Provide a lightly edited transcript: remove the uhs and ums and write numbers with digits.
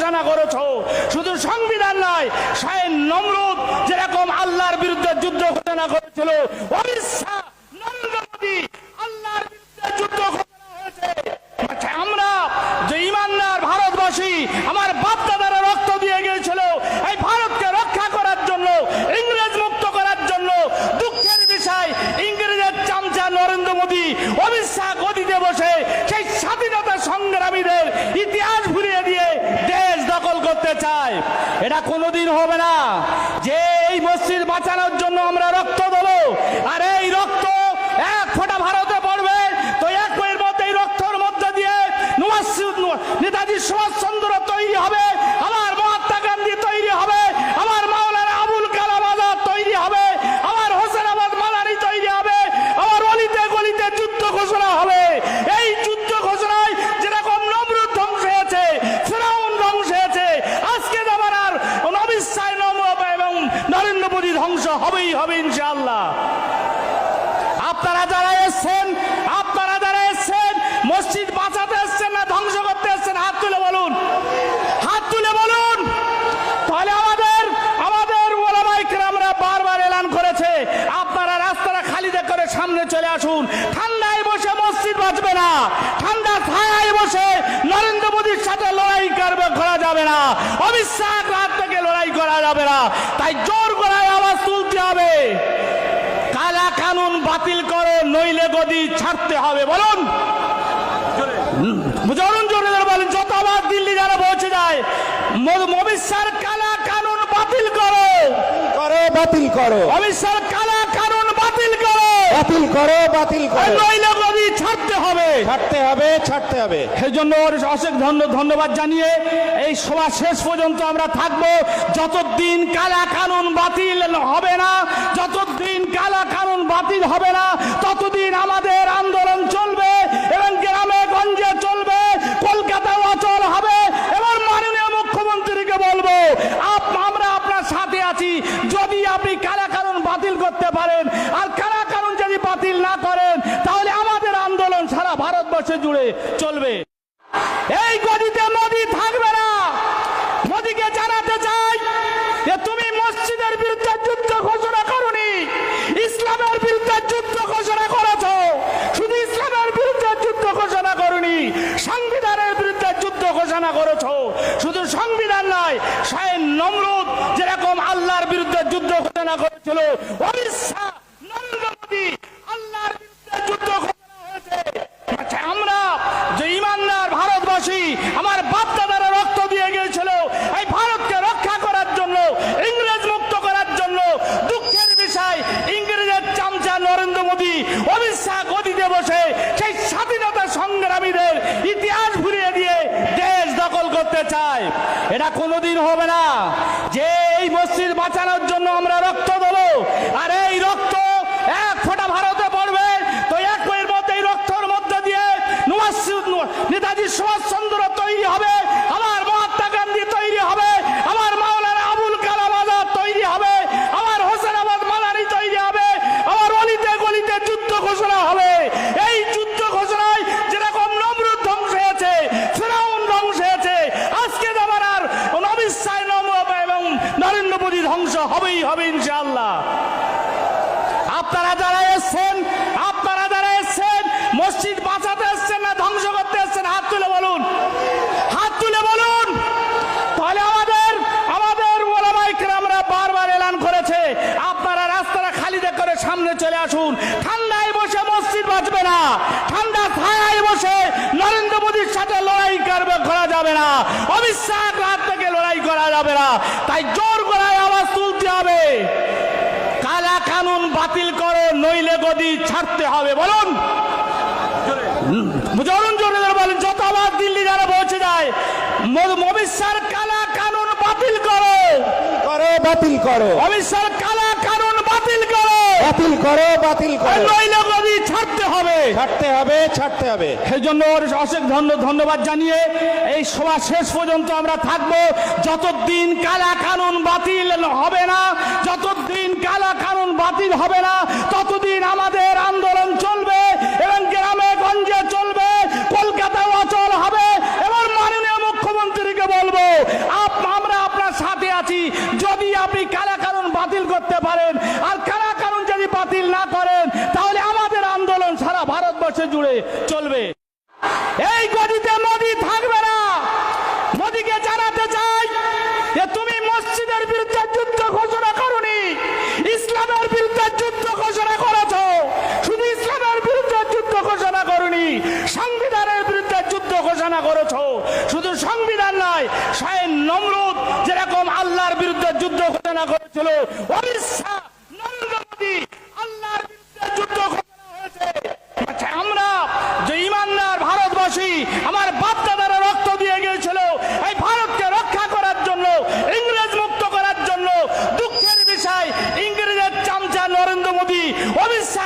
ঘোষণা করেছো। শুধু সংবিধান নয়, স্বয়ং নমরুদ যেরকম আল্লাহর বিরুদ্ধে যুদ্ধ ঘোষণা করেছিল, অমিত শাহ, নরেন্দ্র মোদী আল্লাহর বিরুদ্ধে যুদ্ধ ঘোষণা হয়েছে। আমরা যে ইমানদার ভারতবাসী, আমার বাপ দাদারা রক্ত দিয়ে গিয়েছিল এই ভারতকে রক্ষা করার জন্য, ইংরেজ মুক্ত করার জন্য। দুঃখের বিষয়, ইংরেজের চামচা নরেন্দ্র মোদী, অমিত শাহ গদিতে বসে সেই স্বাধীনতা সংগ্রামীদের ইতিহাস ভুলিয়ে দিয়ে দেশ দখল করতে চায়। এটা কোনোদিন হবে না। যে এই মসজিদ বাঁচানোর জন্য আমরা রক্ত দেবো, আর এই রক্ত এক ফোঁটা ভারতে পড়বে, তো এক বইয়ের মধ্যে এই রক্তের মধ্যে দিয়ে নেতাজি সুভাষচন্দ্র তৈরি হবে, আমার মহাত্মা গান্ধী তৈরি হবে, আমার মাওলানা আবুল কালাম আজাদ তৈরি হবে, আমার হোসেন আহমদ মাদানি তৈরি হবে, আমার অলিতে গলিতে যুদ্ধ ঘোষণা হবে। এই যুদ্ধ ঘোষণায় যেরকম নমরুদ ধ্বংস হয়েছে, ফিরাউন ধ্বংস হয়েছে, আজকে আমার আর অমিত শাহ এবং নরেন্দ্র মোদী ধ্বংস হবেই হবে ইনশাআল্লাহ। আপনারা যারা এসছেন মসজিদ বাঁচাতে এসছেন না ধ্বংস করতে এসছেন? হাত তুলে বলুন, হাত তুলে বলুন। তাহলে আমাদের ওলামায়ে কেরামরা বারবার এলান করেছে, আপনারা রাস্তাটা খালি করে সামনে চলে আসুন। ঠান্ডায় বসে মসজিদ বাঁচবে না, ঠান্ডা ছায়ায় বসে নরেন্দ্র মোদীর সাথে লড়াই করা যাবে না, অমিত শাহ রাত থেকে লড়াই করা যাবে না। তাই জোর গলায় আওয়াজ তুলতে হবে, কালা কানুন বাতিল করো, নইলে গদি ছাড়তে হবে। বলুন, বলেন, যত আবার দিল্লি যারা পৌঁছে যায়, অমিত শাহ কালা কানুন বাতিল করো, বাতিল করো, অমিত শাহ কালা কানুন বাতিল করো, বাতিল করো, বাতিল করো, নইলে গদি ছাড়তে হবে, ছাড়তে হবে, ছাড়তে হবে। সেই জন্য অশেষ ধন্যবাদ জানিয়ে এই সভা শেষ পর্যন্ত আমরা থাকবো। যতদিন কালা কানুন বাতিল হবে না, যতদিন কালা কানুন বাতিল হবে না, ততদিন আমাদের আন্দোলন চলবে এবং গ্রামে গঞ্জে চলবে, কলকাতাও অচল হবে। এবং মাননীয় মুখ্যমন্ত্রীকে বলবো, আমরা আপনার সাথে আছি। যদি আপনি কালা কানুন বাতিল করতে পারেন, আর কালা কানুন যদি বাতিল না করেন, তাহলে আমাদের আন্দোলন সারা ভারতবর্ষে জুড়ে চলবে। এই গদিতে মোদী থাকবে না। মোদীকে জানাতে চাই যে তুমি মসজিদের বিরুদ্ধে যুদ্ধ ঘোষণা করোনি, ইসলামের বিরুদ্ধে যুদ্ধ ঘোষণা করেছো। শুধু ইসলামের বিরুদ্ধে যুদ্ধ ঘোষণা করোনি, সংবিধানের বিরুদ্ধে যুদ্ধ ঘোষণা করেছো। শুধু সংবিধান নয়, স্বয়ং নমরুদ যেরকম আল্লাহর বিরুদ্ধে যুদ্ধ ঘোষণা করেছিল, অমিত শাহ, নরেন্দ্র মোদী আল্লাহর বিরুদ্ধে যুদ্ধ ঘোষণা হয়েছে। আমরা যে ইমানদার ভারতবাসী, আমার বাপ দাদারা রক্ত দিয়ে গিয়েছিল এই ভারতকে রক্ষা করার জন্য, ইংরেজ মুক্ত করার জন্য। দুঃখের বিষয়, ইংরেজের চামচা নরেন্দ্র মোদী, অমিত শাহ গদিতে বসে সেই স্বাধীনতা সংগ্রামীদের ইতিহাস ভুলিয়ে দিয়ে দেশ দখল করতে চায়। এটা কোনোদিন হবে না। যে এই মসজিদ বাঁচানোর জন্য আমরা রক্ত দেবো, আর এই রক্ত এক ফোঁটা ভারতে পড়বে, তো এক বইয়ের মধ্যে এই রক্তের মধ্যে দিয়ে নেতাজি সুভাষচন্দ্র তৈরি হবে, আমার মহাত্মা গান্ধী তৈরি হবে, আমার মাওলানা আবুল কালাম আজাদ তৈরি হবে, আমার হোসেন আহমদ মাদানি তৈরি হবে, আমার অলিতে গলিতে যুদ্ধ ঘোষণা হবে। এই যুদ্ধ ঘোষণায় যেরকম নমরুদ ধ্বংস হয়েছে, ফিরাউন ধ্বংস হয়েছে, আজকে আমার আর অমিত শাহ এবং নরেন্দ্র মোদী ধ্বংস হবেই হবে ইনশাআল্লাহ। আপনারা যারা এসছেন মসজিদ বাঁচাতে এসছেন না ধ্বংস করতে এসছেন? হাত তুলে বলুন, হাত তুলে বলুন। তাহলে আমাদের ওলামায়ে কেরামরা বারবার এলান করেছে, আপনারা রাস্তাটা খালি করে সামনে চলে আসুন। ঠান্ডায় বসে মসজিদ বাঁচবে না, ঠান্ডা ছায়ায় বসে নরেন্দ্র মোদীর সাথে লড়াই করা যাবে না, অমিত শাহ রাত থেকে লড়াই করা যাবে না। তাই জোর গলায় আওয়াজ তুলতে হবে, কালা কানুন বাতিল করো, নইলে গদি ছাড়তে হবে। বলুন, বলেন, যত আবার দিল্লি যারা পৌঁছে যায়, অমিত শাহ কালা কানুন বাতিল করো, বাতিল করো, অমিত শাহ কালা কানুন বাতিল করো, বাতিল করো, বাতিল করো, নইলে গদি ছাড়তে হবে, ছাড়তে হবে, ছাড়তে হবে। সেই জন্য অশেষ ধন্যবাদ জানিয়ে এই সভা শেষ পর্যন্ত আমরা থাকবো। যতদিন কালা কানুন বাতিল হবে না, যতদিন কালা কানুন বাতিল হবে না, ততদিন আমাদের আন্দোলন চলবে এবং গ্রামে গঞ্জে চলবে, কলকাতাও অচল হবে। এবং মাননীয় মুখ্যমন্ত্রীকে বলবো, নমরুদ যেরকম আল্লাহর বিরুদ্ধে যুদ্ধ ঘোষণা করেছিল, অমিত শাহ নরেন্দ্র মোদী আল্লাহর বিরুদ্ধে যুদ্ধ ঘোষণা হয়েছে। আচ্ছা, আমরা যে ইমানদার ভারতবাসী, আমার বাপ দাদারা রক্ত দিয়ে গিয়েছিল এই ভারতকে রক্ষা করার জন্য, ইংরেজ মুক্ত করার জন্য। দুঃখের বিষয় ইংরেজের চামচা নরেন্দ্র মোদী, অমিত শাহ